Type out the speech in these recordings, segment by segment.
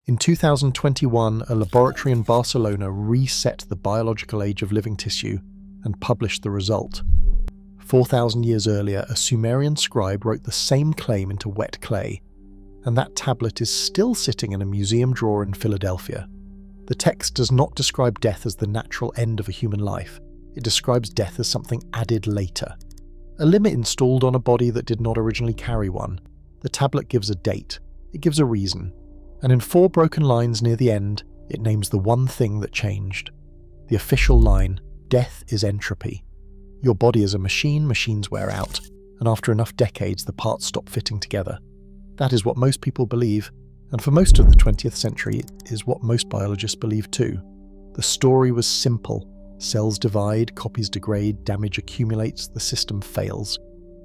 In 2021, a laboratory in Barcelona reset the biological age of living tissue and published the result. 4,000 years earlier, a Sumerian scribe wrote the same claim into wet clay, and that tablet is still sitting in a museum drawer in Philadelphia. The text does not describe death as the natural end of a human life. It describes death as something added later. A limit installed on a body that did not originally carry one. The tablet gives a date. It gives a reason. And in 4 broken lines near the end, it names the one thing that changed. The official line, "Death is entropy." Your body is a machine, machines wear out, and after enough decades the parts stop fitting together. That is what most people believe, and for most of the 20th century it is what most biologists believe too. The story was simple. Cells divide, copies degrade, damage accumulates, the system fails.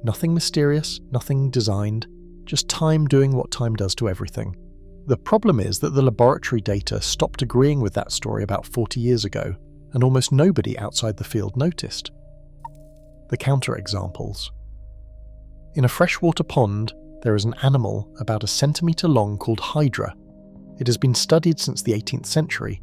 Nothing mysterious, nothing designed, just time doing what time does to everything. The problem is that the laboratory data stopped agreeing with that story about 40 years ago, and almost nobody outside the field noticed. The counterexamples. In a freshwater pond, there is an animal about a centimetre long called Hydra. It has been studied since the 18th century.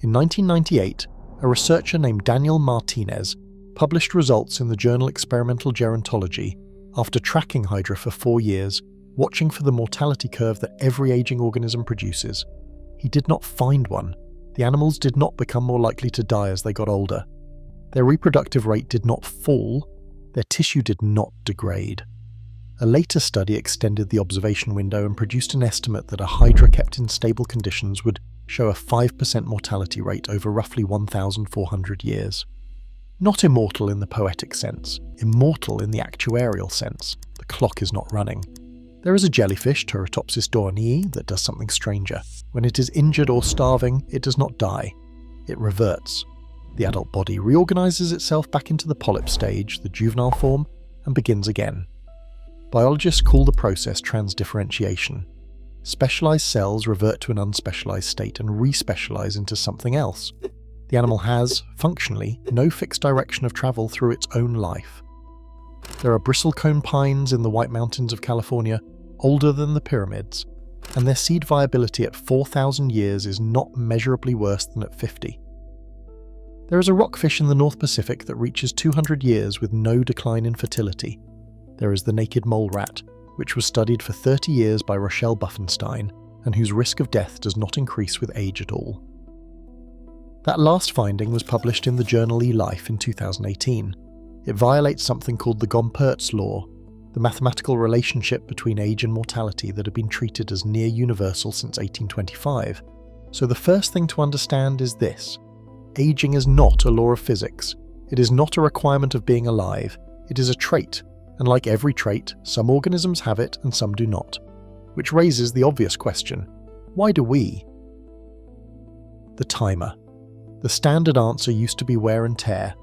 In 1998, a researcher named Daniel Martinez published results in the journal Experimental Gerontology after tracking Hydra for 4 years, watching for the mortality curve that every aging organism produces. He did not find one. The animals did not become more likely to die as they got older. Their reproductive rate did not fall. Their tissue did not degrade. A later study extended the observation window and produced an estimate that a Hydra kept in stable conditions would show a 5% mortality rate over roughly 1,400 years. Not immortal in the poetic sense, immortal in the actuarial sense. The clock is not running. There is a jellyfish, Turritopsis dohrnii, that does something stranger. When it is injured or starving, it does not die. It reverts. The adult body reorganizes itself back into the polyp stage, the juvenile form, and begins again. Biologists call the process transdifferentiation. Specialized cells revert to an unspecialized state and respecialize into something else. The animal has, functionally, no fixed direction of travel through its own life. There are bristlecone pines in the White Mountains of California, older than the pyramids, and their seed viability at 4,000 years is not measurably worse than at 50. There is a rockfish in the North Pacific that reaches 200 years with no decline in fertility. There is the naked mole rat, which was studied for 30 years by Rochelle Buffenstein, and whose risk of death does not increase with age at all. That last finding was published in the journal eLife in 2018. It violates something called the Gompertz law, the mathematical relationship between age and mortality that had been treated as near universal since 1825. So the first thing to understand is this. Aging is not a law of physics. It is not a requirement of being alive. It is a trait, and like every trait, some organisms have it and some do not. Which raises the obvious question, why do we? The timer. The standard answer used to be wear and tear.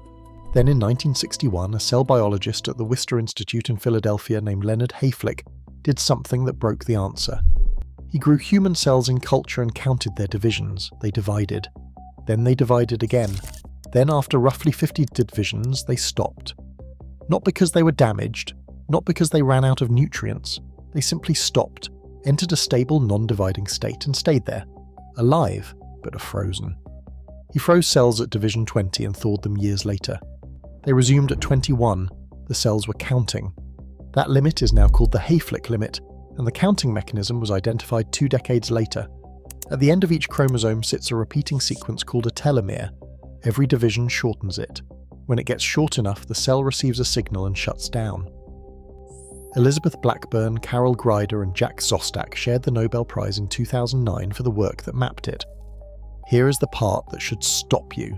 Then in 1961, a cell biologist at the Worcester Institute in Philadelphia named Leonard Hayflick did something that broke the answer. He grew human cells in culture and counted their divisions. They divided. Then they divided again. Then after roughly 50 divisions, they stopped. Not because they were damaged, not because they ran out of nutrients. They simply stopped, entered a stable non-dividing state and stayed there. Alive, but frozen. He froze cells at division 20 and thawed them years later. They resumed at 21. The cells were counting. That limit is now called the Hayflick limit, and the counting mechanism was identified 2 decades later. At the end of each chromosome sits a repeating sequence called a telomere. Every division shortens it. When it gets short enough, the cell receives a signal and shuts down. Elizabeth Blackburn, Carol Greider, and Jack Szostak shared the Nobel Prize in 2009 for the work that mapped it. Here is the part that should stop you.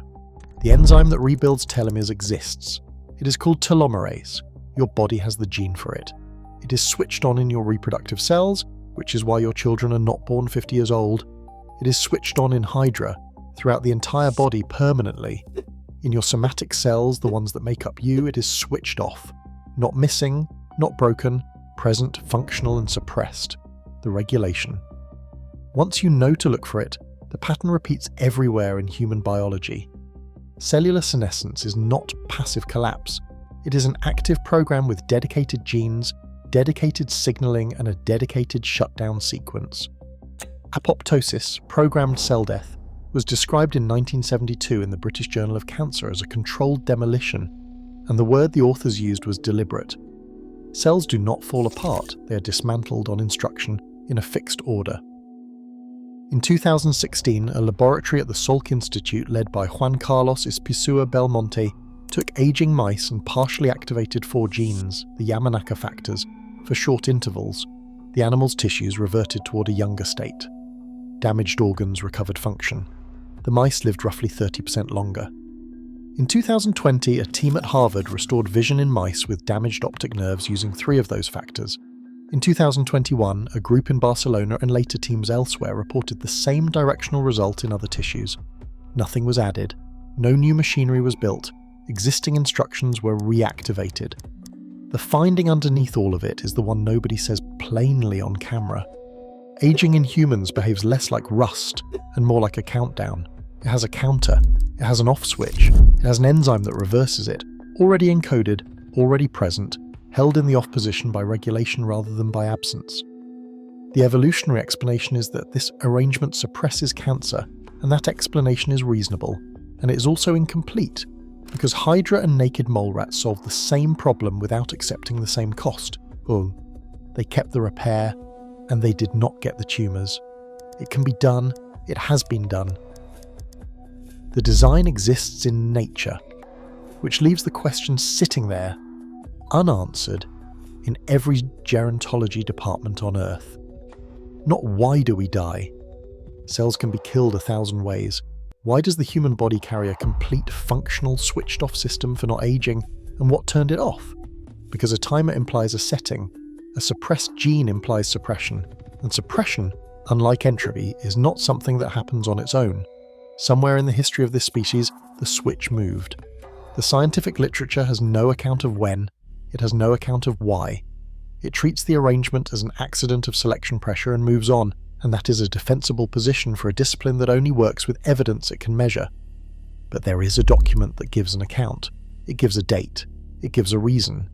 The enzyme that rebuilds telomeres exists. It is called telomerase. Your body has the gene for it. It is switched on in your reproductive cells, which is why your children are not born 50 years old. It is switched on in Hydra, throughout the entire body permanently. In your somatic cells, the ones that make up you, it is switched off. Not missing, not broken, present, functional and suppressed. The regulation. Once you know to look for it, the pattern repeats everywhere in human biology. Cellular senescence is not passive collapse. It is an active program with dedicated genes, dedicated signaling and a dedicated shutdown sequence. Apoptosis, programmed cell death, was described in 1972 in the British Journal of Cancer as a controlled demolition, and the word the authors used was deliberate. Cells do not fall apart, they are dismantled on instruction in a fixed order. In 2016, a laboratory at the Salk Institute led by Juan Carlos Ispizua Belmonte took aging mice and partially activated 4 genes, the Yamanaka factors, for short intervals. The animal's tissues reverted toward a younger state. Damaged organs recovered function. The mice lived roughly 30% longer. In 2020, a team at Harvard restored vision in mice with damaged optic nerves using 3 of those factors. In 2021, a group in Barcelona and later teams elsewhere reported the same directional result in other tissues. Nothing was added, no new machinery was built, existing instructions were reactivated. The finding underneath all of it is the one nobody says plainly on camera. Aging in humans behaves less like rust and more like a countdown. It has a counter, it has an off switch, it has an enzyme that reverses it, already encoded, already present, held in the off position by regulation rather than by absence. The evolutionary explanation is that this arrangement suppresses cancer, and that explanation is reasonable, and it is also incomplete, because Hydra and naked mole rats solved the same problem without accepting the same cost. They kept the repair, and they did not get the tumours. It can be done, it has been done. The design exists in nature, which leaves the question sitting there, unanswered, in every gerontology department on Earth. Not why do we die? Cells can be killed 1,000 ways. Why does the human body carry a complete functional switched-off system for not aging, and what turned it off? Because a timer implies a setting, a suppressed gene implies suppression, and suppression, unlike entropy, is not something that happens on its own. Somewhere in the history of this species, the switch moved. The scientific literature has no account of when, it has no account of why. It treats the arrangement as an accident of selection pressure and moves on, and that is a defensible position for a discipline that only works with evidence it can measure. But there is a document that gives an account. It gives a date. It gives a reason.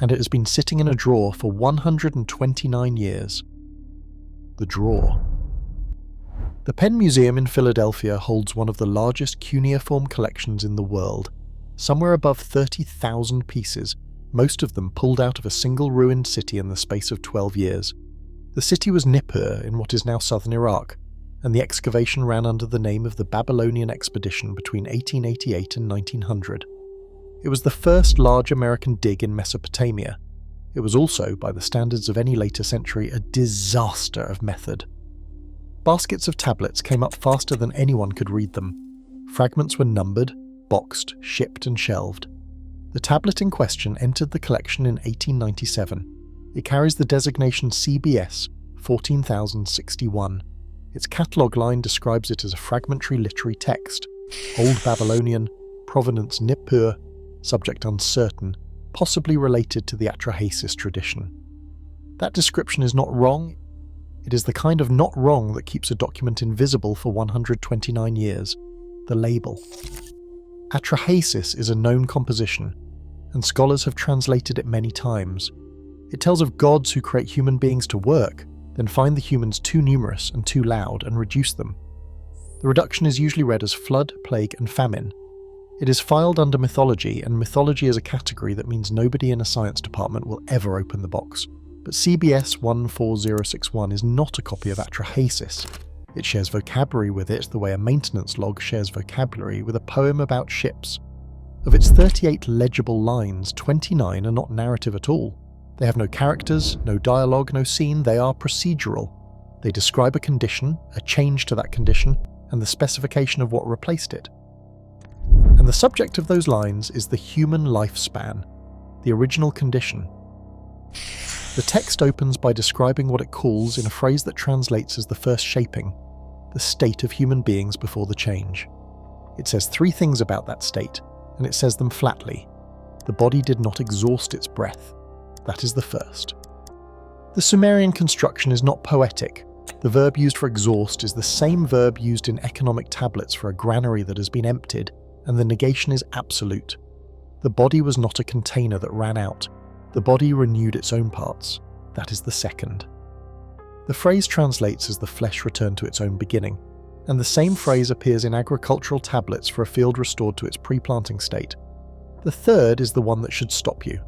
And it has been sitting in a drawer for 129 years. The drawer. The Penn Museum in Philadelphia holds one of the largest cuneiform collections in the world, somewhere above 30,000 pieces, most of them pulled out of a single ruined city in the space of 12 years. The city was Nippur in what is now southern Iraq, and the excavation ran under the name of the Babylonian expedition between 1888 and 1900. It was the first large American dig in Mesopotamia. It was also, by the standards of any later century, a disaster of method. Baskets of tablets came up faster than anyone could read them. Fragments were numbered, boxed, shipped and shelved. The tablet in question entered the collection in 1897. It carries the designation CBS 14061. Its catalogue line describes it as a fragmentary literary text, Old Babylonian, provenance Nippur, subject uncertain, possibly related to the atrahasis tradition. That description is not wrong. It is the kind of not wrong that keeps a document invisible for 129 years, the label. Atrahasis is a known composition, and scholars have translated it many times. It tells of gods who create human beings to work, then find the humans too numerous and too loud and reduce them. The reduction is usually read as flood, plague and famine. It is filed under mythology, and mythology is a category that means nobody in a science department will ever open the box. But CBS 14061 is not a copy of Atrahasis. It shares vocabulary with it the way a maintenance log shares vocabulary with a poem about ships. Of its 38 legible lines, 29 are not narrative at all. They have no characters, no dialogue, no scene, they are procedural. They describe a condition, a change to that condition, and the specification of what replaced it. And the subject of those lines is the human lifespan, the original condition. The text opens by describing what it calls, in a phrase that translates as the first shaping, the state of human beings before the change. It says 3 things about that state, and it says them flatly. The body did not exhaust its breath. That is the first. The Sumerian construction is not poetic. The verb used for exhaust is the same verb used in economic tablets for a granary that has been emptied, and the negation is absolute. The body was not a container that ran out. The body renewed its own parts. That is the second. The phrase translates as the flesh returned to its own beginning, and the same phrase appears in agricultural tablets for a field restored to its pre-planting state. The third is the one that should stop you.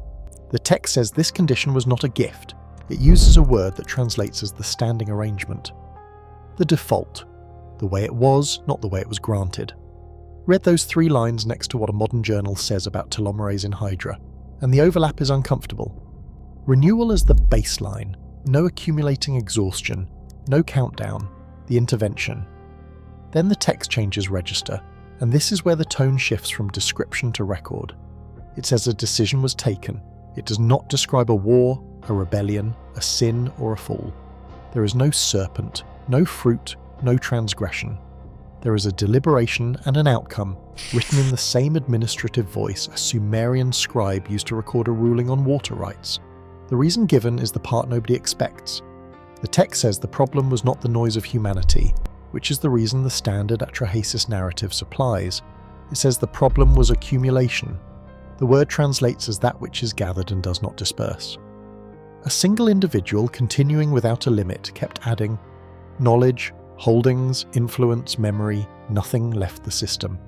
The text says this condition was not a gift. It uses a word that translates as the standing arrangement. The default. The way it was, not the way it was granted. Read those 3 lines next to what a modern journal says about telomerase in Hydra, and the overlap is uncomfortable. Renewal as the baseline, no accumulating exhaustion, no countdown, the intervention. Then the text changes register, and this is where the tone shifts from description to record. It says a decision was taken. It does not describe a war, a rebellion, a sin, or a fall. There is no serpent, no fruit, no transgression. There is a deliberation and an outcome, written in the same administrative voice a Sumerian scribe used to record a ruling on water rights. The reason given is the part nobody expects. The text says the problem was not the noise of humanity, which is the reason the standard atrahasis narrative supplies. It says the problem was accumulation. The word translates as that which is gathered and does not disperse. A single individual, continuing without a limit, kept adding knowledge, holdings, influence, memory, nothing left the system.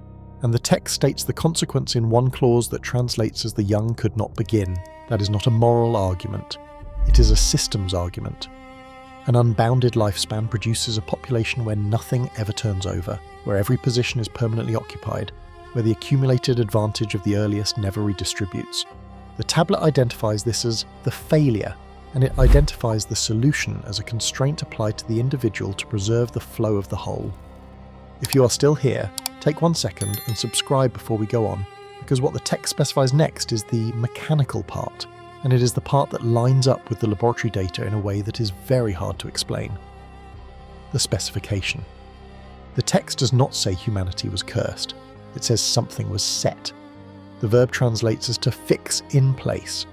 And the text states the consequence in one clause that translates as the young could not begin. That is not a moral argument. It is a systems argument. An unbounded lifespan produces a population where nothing ever turns over, where every position is permanently occupied, where the accumulated advantage of the earliest never redistributes. The tablet identifies this as the failure, and it identifies the solution as a constraint applied to the individual to preserve the flow of the whole. If you are still here, take 1 second and subscribe before we go on, because what the text specifies next is the mechanical part, and it is the part that lines up with the laboratory data in a way that is very hard to explain. The specification. The text does not say humanity was cursed. It says something was set. The verb translates as to fix in place,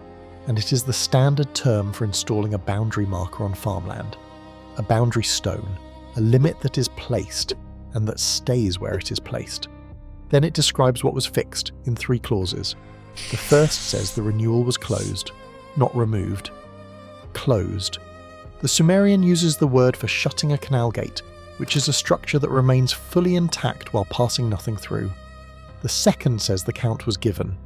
and it is the standard term for installing a boundary marker on farmland. A boundary stone, a limit that is placed, and that stays where it is placed. Then it describes what was fixed in 3 clauses. The first says the renewal was closed, not removed. Closed. The Sumerian uses the word for shutting a canal gate, which is a structure that remains fully intact while passing nothing through. The second says the count was given.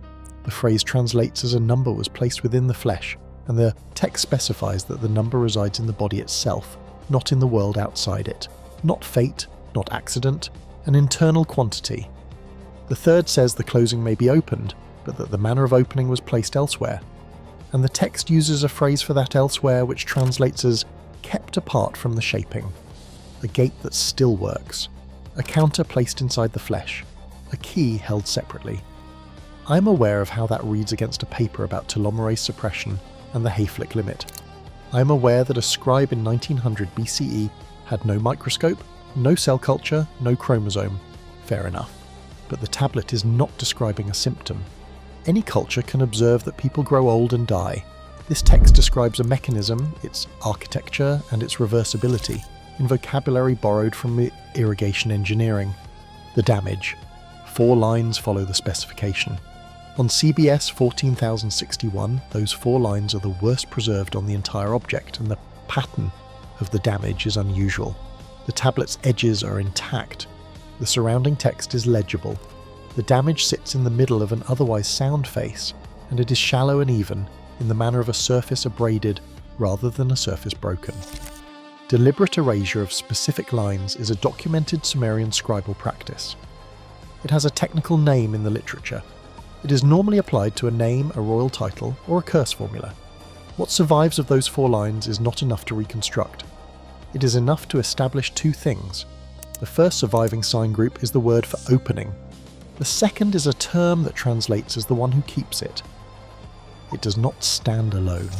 The phrase translates as a number was placed within the flesh, and the text specifies that the number resides in the body itself, not in the world outside it. Not fate, not accident, an internal quantity. The third says the closing may be opened, but that the manner of opening was placed elsewhere. And the text uses a phrase for that elsewhere which translates as kept apart from the shaping. A gate that still works. A counter placed inside the flesh. A key held separately. I am aware of how that reads against a paper about telomerase suppression and the Hayflick limit. I am aware that a scribe in 1900 BCE had no microscope, no cell culture, no chromosome. Fair enough. But the tablet is not describing a symptom. Any culture can observe that people grow old and die. This text describes a mechanism, its architecture, and its reversibility, in vocabulary borrowed from irrigation engineering. The damage. 4 lines follow the specification. On CBS 14061, those 4 lines are the worst preserved on the entire object, and the pattern of the damage is unusual. The tablet's edges are intact. The surrounding text is legible. The damage sits in the middle of an otherwise sound face, and it is shallow and even, in the manner of a surface abraded rather than a surface broken. Deliberate erasure of specific lines is a documented Sumerian scribal practice. It has a technical name in the literature. It is normally applied to a name, a royal title, or a curse formula. What survives of those 4 lines is not enough to reconstruct. It is enough to establish 2 things. The first surviving sign group is the word for opening. The second is a term that translates as the one who keeps it. It does not stand alone.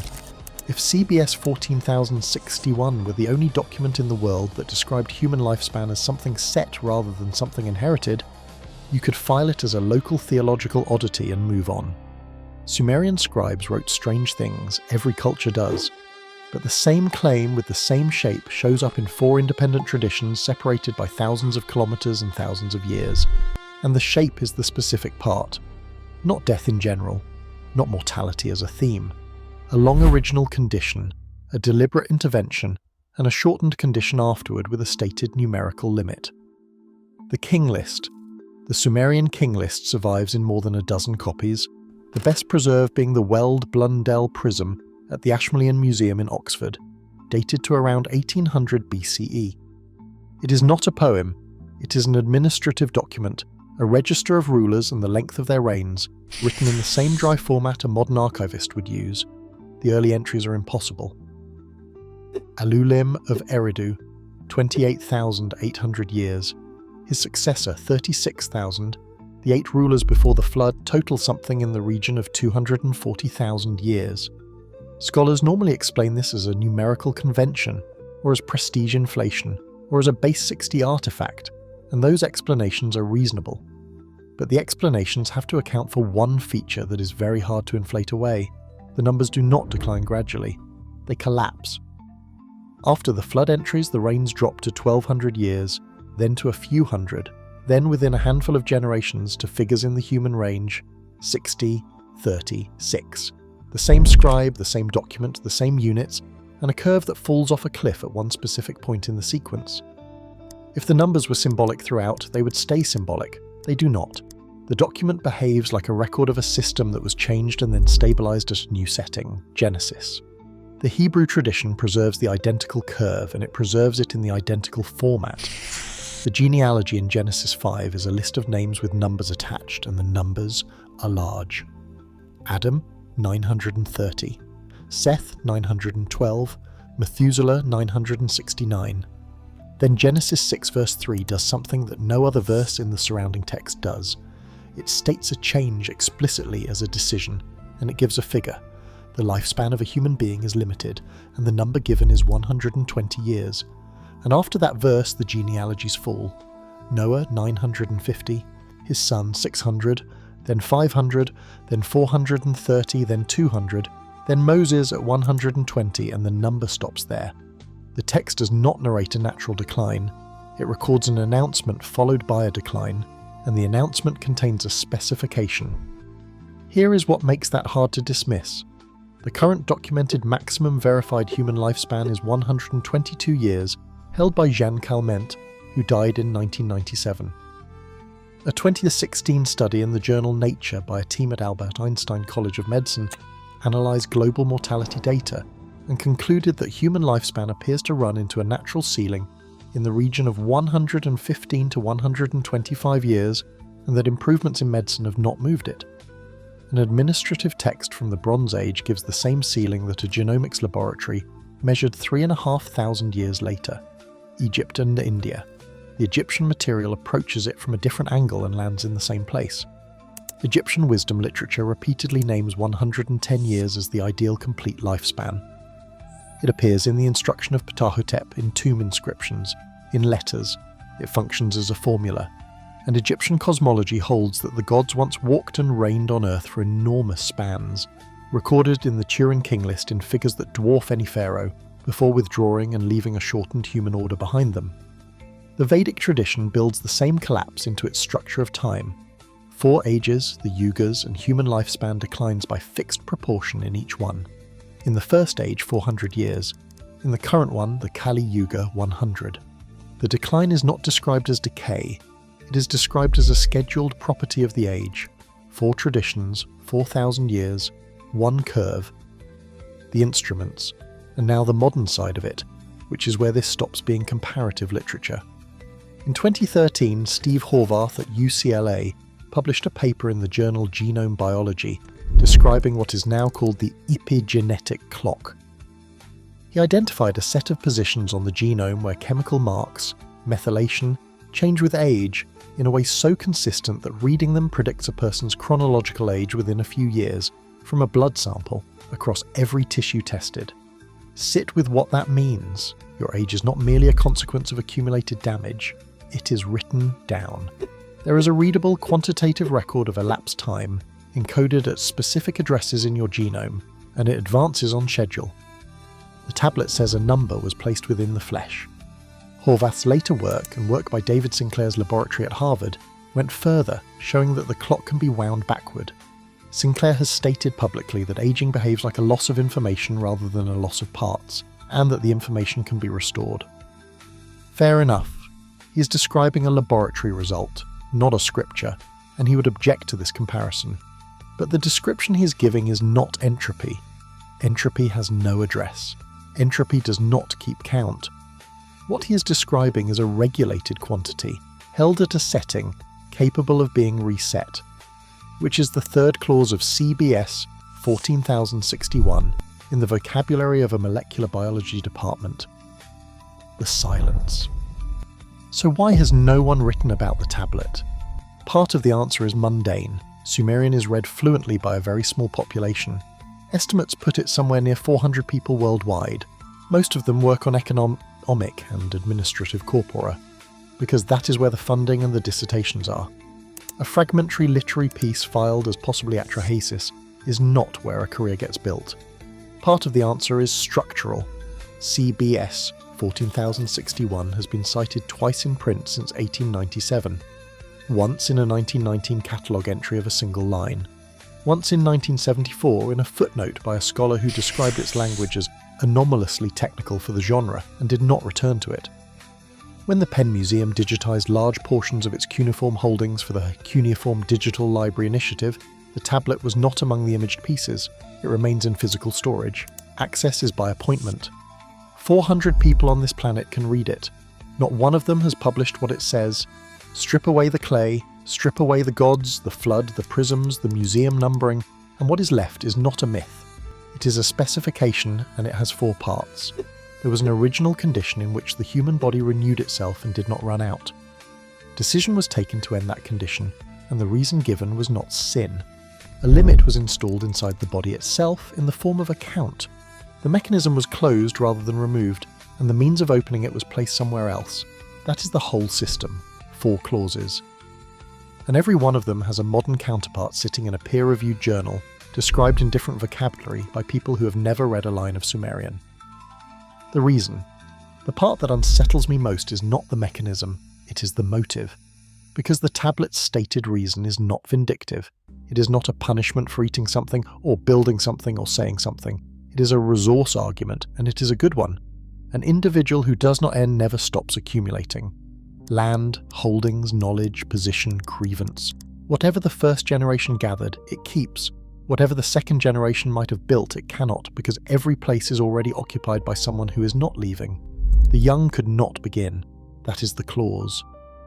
If CBS 14061 were the only document in the world that described human lifespan as something set rather than something inherited, you could file it as a local theological oddity and move on. Sumerian scribes wrote strange things, every culture does, but the same claim with the same shape shows up in 4 independent traditions separated by thousands of kilometers and thousands of years. And the shape is the specific part. Not death in general, not mortality as a theme. A long original condition, a deliberate intervention, and a shortened condition afterward with a stated numerical limit. The king list. The Sumerian king list survives in more than a dozen copies, the best preserved being the Weld Blundell prism at the Ashmolean Museum in Oxford, dated to around 1800 BCE. It is not a poem, it is an administrative document, a register of rulers and the length of their reigns, written in the same dry format a modern archivist would use. The early entries are impossible. Alulim of Eridu, 28,800 years. His successor, 36,000. The 8 rulers before the flood total something in the region of 240,000 years. Scholars normally explain this as a numerical convention, or as prestige inflation, or as a base 60 artifact, and those explanations are reasonable. But the explanations have to account for one feature that is very hard to inflate away. The numbers do not decline gradually. They collapse. After the flood entries, the reigns drop to 1,200 years, then to a few hundred, then within a handful of generations to figures in the human range, 60, 30, 6. The same scribe, the same document, the same units, and a curve that falls off a cliff at one specific point in the sequence. If the numbers were symbolic throughout, they would stay symbolic. They do not. The document behaves like a record of a system that was changed and then stabilized at a new setting, Genesis. The Hebrew tradition preserves the identical curve, and it preserves it in the identical format. The genealogy in Genesis 5 is a list of names with numbers attached, and the numbers are large. Adam, 930. Seth, 912. Methuselah, 969. Then Genesis 6 verse 3 does something that no other verse in the surrounding text does. It states a change explicitly as a decision, and it gives a figure. The lifespan of a human being is limited, and the number given is 120 years. And after that verse, the genealogies fall. Noah, 950, his son, 600, then 500, then 430, then 200, then Moses at 120, and the number stops there. The text does not narrate a natural decline. It records an announcement followed by a decline, and the announcement contains a specification. Here is what makes that hard to dismiss. The current documented maximum verified human lifespan is 122 years, held by Jean Calment, who died in 1997. A 2016 study in the journal Nature by a team at Albert Einstein College of Medicine analysed global mortality data and concluded that human lifespan appears to run into a natural ceiling in the region of 115 to 125 years, and that improvements in medicine have not moved it. An administrative text from the Bronze Age gives the same ceiling that a genomics laboratory measured 3,500 years later. Egypt and India. The Egyptian material approaches it from a different angle and lands in the same place. Egyptian wisdom literature repeatedly names 110 years as the ideal complete lifespan. It appears in the instruction of Ptahhotep, in tomb inscriptions, in letters. It functions as a formula. And Egyptian cosmology holds that the gods once walked and reigned on Earth for enormous spans, recorded in the Turin King list in figures that dwarf any pharaoh, before withdrawing and leaving a shortened human order behind them. The Vedic tradition builds the same collapse into its structure of time. 4 ages, the yugas, and human lifespan declines by fixed proportion in each one. In the first age, 400 years. In the current one, the Kali Yuga, 100. The decline is not described as decay. It is described as a scheduled property of the age. 4 traditions, 4,000 years, 1 curve. The instruments, and now the modern side of it, which is where this stops being comparative literature. In 2013, Steve Horvath at UCLA published a paper in the journal Genome Biology describing what is now called the epigenetic clock. He identified a set of positions on the genome where chemical marks, methylation, change with age in a way so consistent that reading them predicts a person's chronological age within a few years from a blood sample across every tissue tested. Sit with what that means. Your age is not merely a consequence of accumulated damage, it is written down. There is a readable quantitative record of elapsed time encoded at specific addresses in your genome, and it advances on schedule. The tablet says a number was placed within the flesh. Horvath's later work, and work by David Sinclair's laboratory at Harvard, went further, showing that the clock can be wound backward. Sinclair has stated publicly that aging behaves like a loss of information rather than a loss of parts, and that the information can be restored. Fair enough. He is describing a laboratory result, not a scripture, and he would object to this comparison. But the description he is giving is not entropy. Entropy has no address. Entropy does not keep count. What he is describing is a regulated quantity, held at a setting, capable of being reset, which is the third clause of CBS 14061 in the vocabulary of a molecular biology department. The silence. So why has no one written about the tablet? Part of the answer is mundane. Sumerian is read fluently by a very small population. Estimates put it somewhere near 400 people worldwide. Most of them work on economic and administrative corpora, because that is where the funding and the dissertations are. A fragmentary literary piece filed as possibly atrahasis is not where a career gets built. Part of the answer is structural. CBS 14061 has been cited twice in print since 1897. Once in a 1919 catalogue entry of a single line. Once in 1974 in a footnote by a scholar who described its language as anomalously technical for the genre and did not return to it. When the Penn Museum digitised large portions of its cuneiform holdings for the Cuneiform Digital Library Initiative, the tablet was not among the imaged pieces. It remains in physical storage. Access is by appointment. 400 people on this planet can read it. Not one of them has published what it says. Strip away the clay, strip away the gods, the flood, the prisms, the museum numbering, and what is left is not a myth. It is a specification, and it has 4 parts. There was an original condition in which the human body renewed itself and did not run out. Decision was taken to end that condition, and the reason given was not sin. A limit was installed inside the body itself in the form of a count. The mechanism was closed rather than removed, and the means of opening it was placed somewhere else. That is the whole system. 4 clauses. And every one of them has a modern counterpart sitting in a peer-reviewed journal, described in different vocabulary by people who have never read a line of Sumerian. The reason. The part that unsettles me most is not the mechanism, it is the motive. Because the tablet's stated reason is not vindictive. It is not a punishment for eating something, or building something, or saying something. It is a resource argument, and it is a good one. An individual who does not end never stops accumulating. Land, holdings, knowledge, position, grievance. Whatever the first generation gathered, it keeps. Whatever the second generation might have built, it cannot, because every place is already occupied by someone who is not leaving. The young could not begin. That is the clause.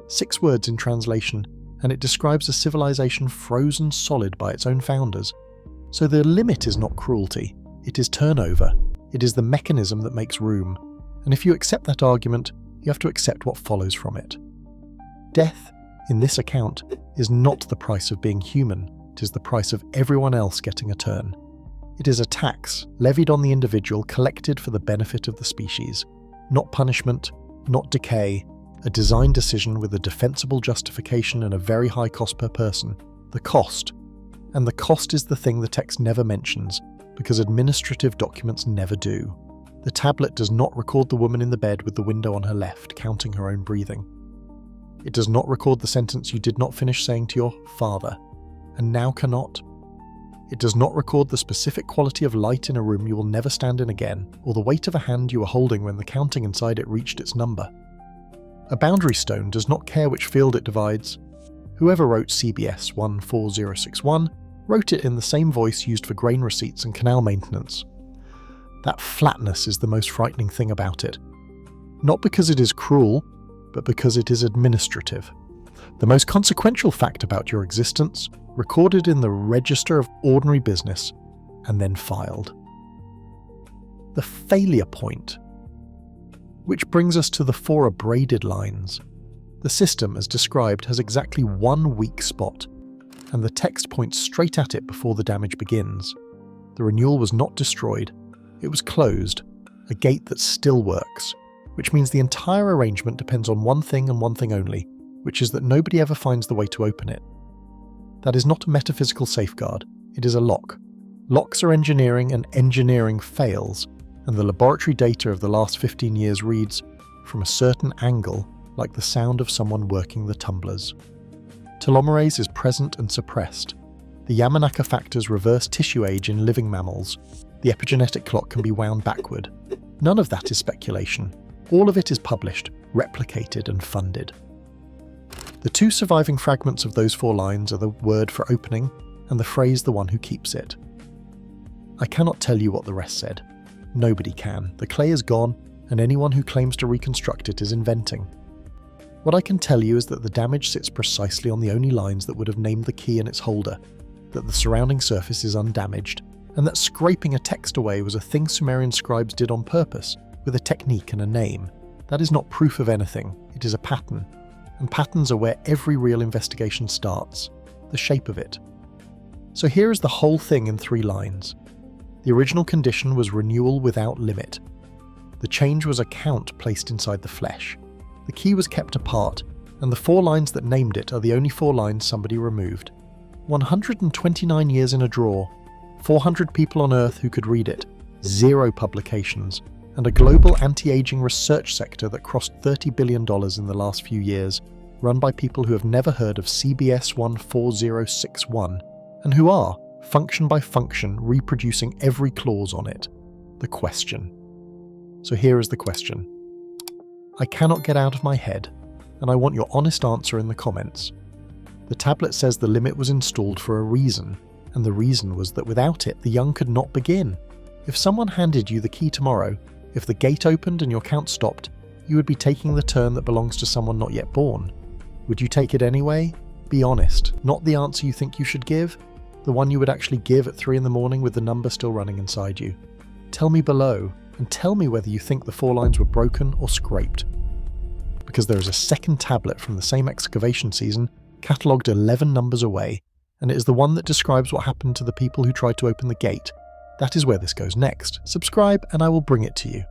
6 words in translation, and it describes a civilization frozen solid by its own founders. So the limit is not cruelty, it is turnover. It is the mechanism that makes room. And if you accept that argument, you have to accept what follows from it. Death, in this account, is not the price of being human, it is the price of everyone else getting a turn. It is a tax, levied on the individual, collected for the benefit of the species. Not punishment, not decay, a design decision with a defensible justification and a very high cost per person. The cost. And the cost is the thing the text never mentions, because administrative documents never do. The tablet does not record the woman in the bed with the window on her left, counting her own breathing. It does not record the sentence you did not finish saying to your father, and now cannot. It does not record the specific quality of light in a room you will never stand in again, or the weight of a hand you were holding when the counting inside it reached its number. A boundary stone does not care which field it divides. Whoever wrote CBS 14061 wrote it in the same voice used for grain receipts and canal maintenance. That flatness is the most frightening thing about it. Not because it is cruel, but because it is administrative. The most consequential fact about your existence, recorded in the register of ordinary business, and then filed. The failure point. Which brings us to the 4 abraded lines. The system, as described, has exactly 1 weak spot, and the text points straight at it before the damage begins. The renewal was not destroyed, it was closed, a gate that still works, which means the entire arrangement depends on one thing and one thing only, which is that nobody ever finds the way to open it. That is not a metaphysical safeguard, it is a lock. Locks are engineering, and engineering fails, and the laboratory data of the last 15 years reads, from a certain angle, like the sound of someone working the tumblers. Telomerase is present and suppressed. The Yamanaka factors reverse tissue age in living mammals. The epigenetic clock can be wound backward. None of that is speculation. All of it is published, replicated, and funded. The two surviving fragments of those 4 lines are the word for opening and the phrase "the one who keeps it." I cannot tell you what the rest said. Nobody can. The clay is gone, and anyone who claims to reconstruct it is inventing. What I can tell you is that the damage sits precisely on the only lines that would have named the key in its holder, that the surrounding surface is undamaged, and that scraping a text away was a thing Sumerian scribes did on purpose, with a technique and a name. That is not proof of anything, it is a pattern. And patterns are where every real investigation starts, the shape of it. So here is the whole thing in 3 lines. The original condition was renewal without limit. The change was a count placed inside the flesh. The key was kept apart, and the 4 lines that named it are the only 4 lines somebody removed. 129 years in a drawer, 400 people on Earth who could read it, 0 publications, and a global anti-aging research sector that crossed $30 billion in the last few years, run by people who have never heard of CBS 14061, and who are, function by function, reproducing every clause on it. The question. So here is the question. I cannot get out of my head, and I want your honest answer in the comments. The tablet says the limit was installed for a reason, and the reason was that without it, the young could not begin. If someone handed you the key tomorrow, if the gate opened and your count stopped, you would be taking the turn that belongs to someone not yet born. Would you take it anyway? Be honest, not the answer you think you should give, the one you would actually give at 3 in the morning with the number still running inside you. Tell me below, and tell me whether you think the 4 lines were broken or scraped. Because there is a second tablet from the same excavation season, catalogued 11 numbers away, and it is the one that describes what happened to the people who tried to open the gate. That is where this goes next. Subscribe and I will bring it to you.